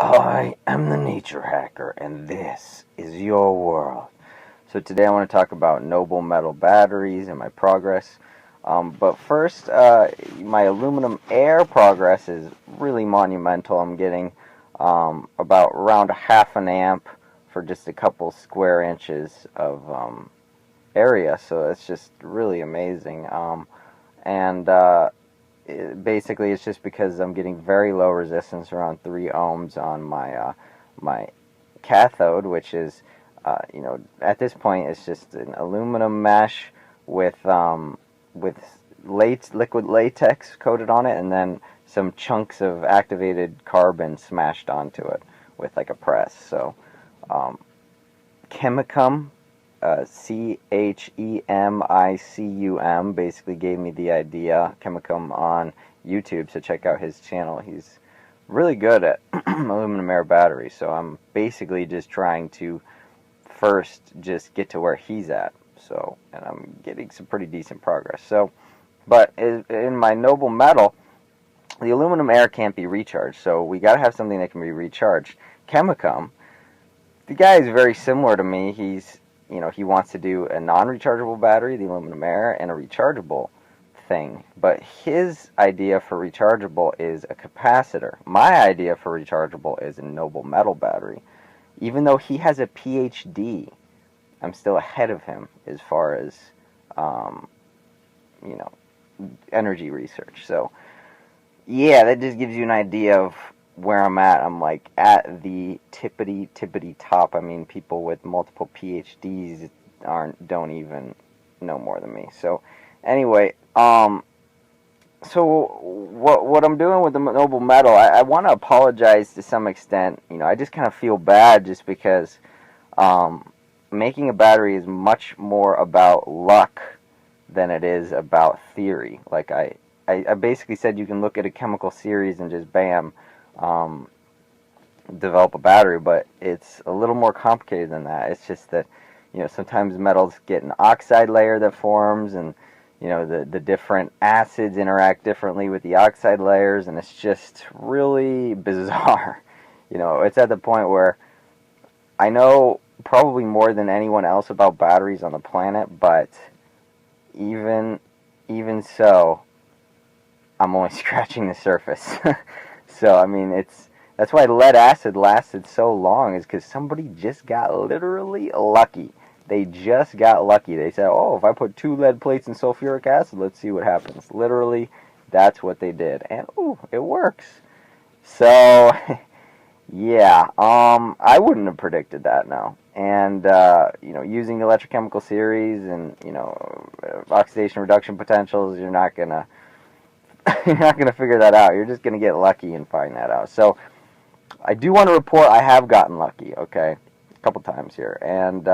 I am the nature hacker, and this is your world. So today I want to talk about noble metal batteries and my progress. But first, my aluminum air progress is really monumental. I'm getting about around half an amp for just a couple square inches of area, so it's just really amazing. And Basically it's just because I'm getting very low resistance, around 3 ohms on my cathode, which is at this point it's just an aluminum mesh with liquid latex coated on it, and then some chunks of activated carbon smashed onto it with like a press. So Chemicum, Chemicum, basically gave me the idea. Chemicum on YouTube, so check out his channel. He's really good at aluminum air batteries, so I'm basically just trying to first just get to where he's at. So, and I'm getting some pretty decent progress. So, but in my noble metal, the aluminum air can't be recharged, so we got to have something that can be recharged. Chemicum, the guy is very similar to me. He wants to do a non-rechargeable battery, the aluminum air, and a rechargeable thing. But his idea for rechargeable is a capacitor. My idea for rechargeable is a noble metal battery. Even though he has a PhD, I'm still ahead of him as far as, energy research. So, yeah, that just gives you an idea of where I'm at. I'm like at the tippity top. I mean, people with multiple PhDs don't even know more than me. So anyway, so what I'm doing with the noble metal, I want to apologize to some extent. I just kind of feel bad just because making a battery is much more about luck than it is about theory. Like I basically said, you can look at a chemical series and just bam, develop a battery, but it's a little more complicated than that. It's just that sometimes metals get an oxide layer that forms, and the different acids interact differently with the oxide layers, and it's just really bizarre. It's at the point where I know probably more than anyone else about batteries on the planet, but even so, I'm only scratching the surface. So, I mean, that's why lead acid lasted so long, is because somebody just got literally lucky. They just got lucky. They said, oh, if I put 2 lead plates in sulfuric acid, let's see what happens. Literally, that's what they did. And, ooh, it works. So, yeah, I wouldn't have predicted that, no. And, using the electrochemical series and, oxidation reduction potentials, you're not going to figure that out. You're just going to get lucky and find that out. So I do want to report I have gotten lucky, okay, a couple times here. And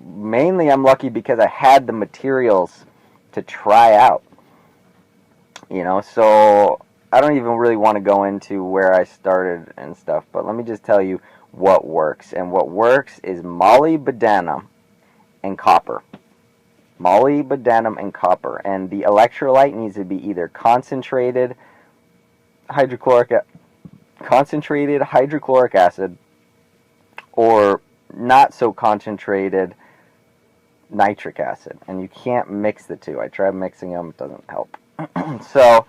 mainly I'm lucky because I had the materials to try out. So I don't even really want to go into where I started and stuff, but let me just tell you what works. And what works is molybdenum and copper. Molybdenum and copper, and the electrolyte needs to be either concentrated hydrochloric acid or not so concentrated nitric acid, and you can't mix the two. I tried mixing them, it doesn't help. So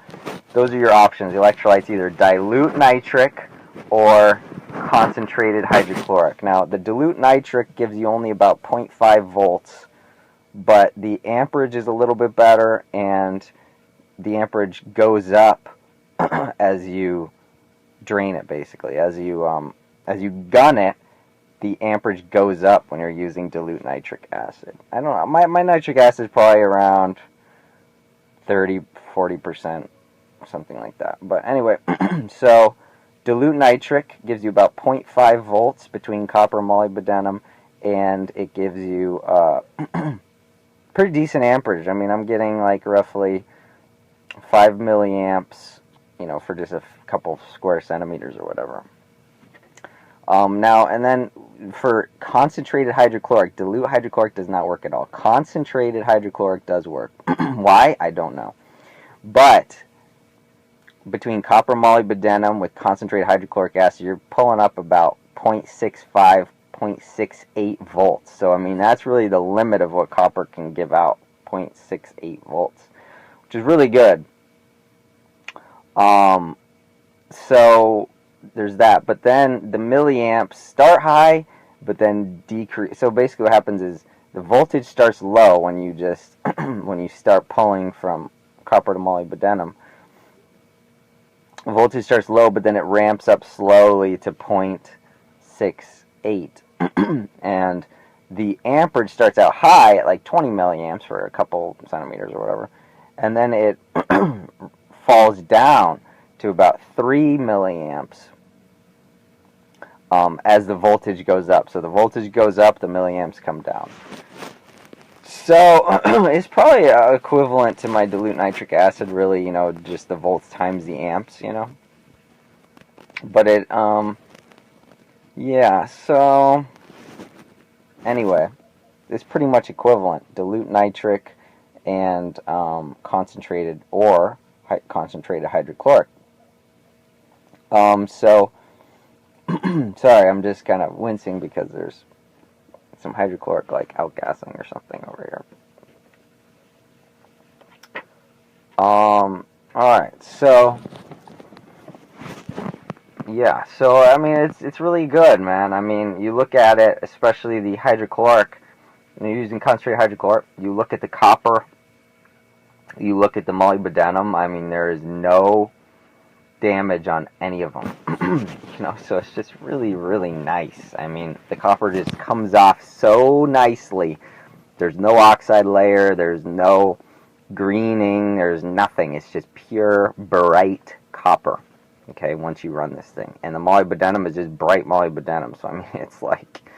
those are your options. The electrolytes, either dilute nitric or concentrated hydrochloric. Now the dilute nitric gives you only about 0.5 volts, but the amperage is a little bit better, and the amperage goes up as you drain it, basically. As you gun it, the amperage goes up when you're using dilute nitric acid. I don't know, my nitric acid is probably around 30-40%, something like that. But anyway, so dilute nitric gives you about 0.5 volts between copper and molybdenum, and it gives you pretty decent amperage. I mean, I'm getting like roughly 5 milliamps, for just a couple square centimeters or whatever. Now, and then for concentrated hydrochloric, dilute hydrochloric does not work at all. Concentrated hydrochloric does work. Why? I don't know. But between copper molybdenum with concentrated hydrochloric acid, you're pulling up about 0.65, 0.68 volts. So, I mean, that's really the limit of what copper can give out, 0.68 volts, which is really good. So, there's that. But then the milliamps start high, but then decrease. So, basically what happens is the voltage starts low when you just, when you start pulling from copper to molybdenum. Voltage starts low, but then it ramps up slowly to 0.68. And the amperage starts out high at like 20 milliamps for a couple centimeters or whatever. And then it falls down to about 3 milliamps as the voltage goes up. So the voltage goes up, the milliamps come down. So it's probably equivalent to my dilute nitric acid, really, you know, just the volts times the amps, you know. But it, yeah, so anyway, it's pretty much equivalent, dilute nitric and concentrated or concentrated hydrochloric. So, sorry, I'm just kind of wincing because there's some hydrochloric like outgassing or something over here. Alright, so yeah, so I mean it's really good, man. I mean, you look at it, especially the hydrochloric, when you're using concentrated hydrochloric, you look at the copper, you look at the molybdenum, I mean there is no damage on any of them. You know, so it's just really, really nice. I mean, the copper just comes off so nicely. There's no oxide layer, there's no greening, there's nothing. It's just pure, bright copper, okay, once you run this thing. And the molybdenum is just bright molybdenum, so I mean, it's like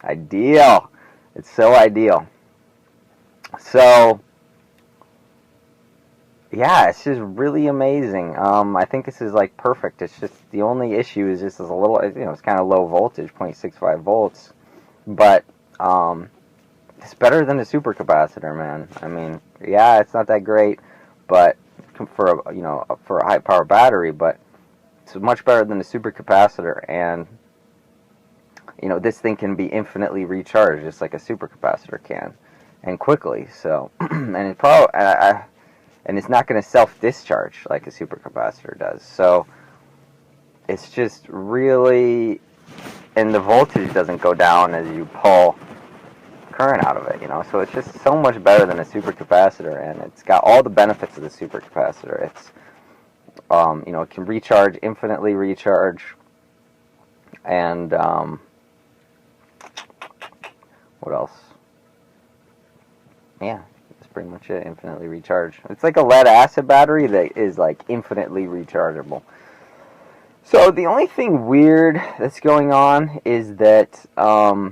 ideal. It's so ideal. So, yeah, it's just really amazing. I think this is like perfect. It's just the only issue is just a little, you know, it's kind of low voltage, 0.65 volts, but it's better than a supercapacitor, man. I mean, yeah, it's not that great, but for a, you know, for a high power battery, but it's much better than a supercapacitor. And you know, this thing can be infinitely recharged, just like a supercapacitor can, and quickly. So, and it probably. And it's not going to self-discharge like a supercapacitor does. So it's just really, and the voltage doesn't go down as you pull current out of it, you know. So it's just so much better than a supercapacitor, and it's got all the benefits of the supercapacitor. It's, you know, it can recharge, infinitely recharge, and what else? Yeah. Pretty much it, infinitely recharged. It's like a lead acid battery that is like infinitely rechargeable. So the only thing weird that's going on is that I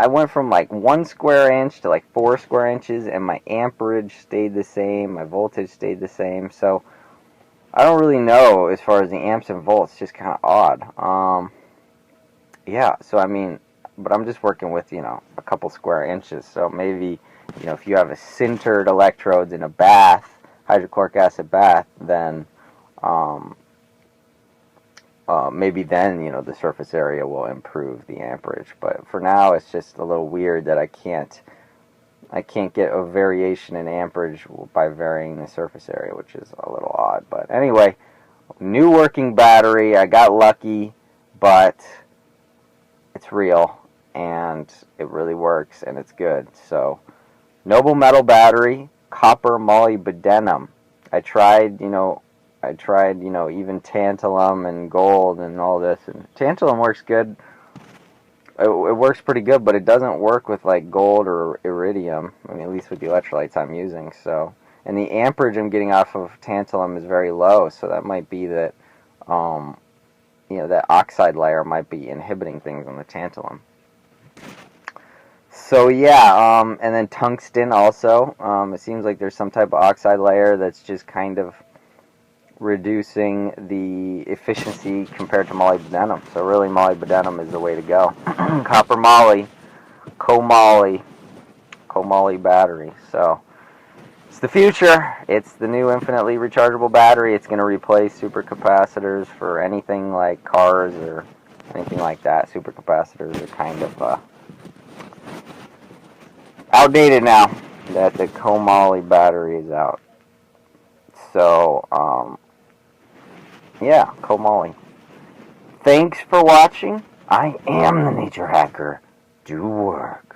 went from like 1 square inch to like 4 square inches, and my amperage stayed the same, my voltage stayed the same. So I don't really know as far as the amps and volts, just kind of odd. Yeah, so I mean, but I'm just working with, you know, a couple square inches, so maybe, you know, if you have a sintered electrodes in a bath, hydrochloric acid bath, then maybe then, you know, the surface area will improve the amperage. But for now, it's just a little weird that I can't get a variation in amperage by varying the surface area, which is a little odd. But anyway, new working battery. I got lucky, but it's real, and it really works, and it's good. So, noble metal battery, copper molybdenum. I tried, you know, even tantalum and gold and all this. And tantalum works good. It works pretty good, but it doesn't work with like gold or iridium. I mean, at least with the electrolytes I'm using. So, and the amperage I'm getting off of tantalum is very low. So that might be that, you know, that oxide layer might be inhibiting things on the tantalum. So yeah, and then tungsten also. It seems like there's some type of oxide layer that's just kind of reducing the efficiency compared to molybdenum. So really, molybdenum is the way to go. Copper moly, co-moly battery. So It's the future. It's the new infinitely rechargeable battery. It's going to replace supercapacitors for anything like cars or anything like that. Supercapacitors are kind of outdated now that the moly battery is out. So, yeah, moly. Thanks for watching. I am the Nature Hacker. Do work.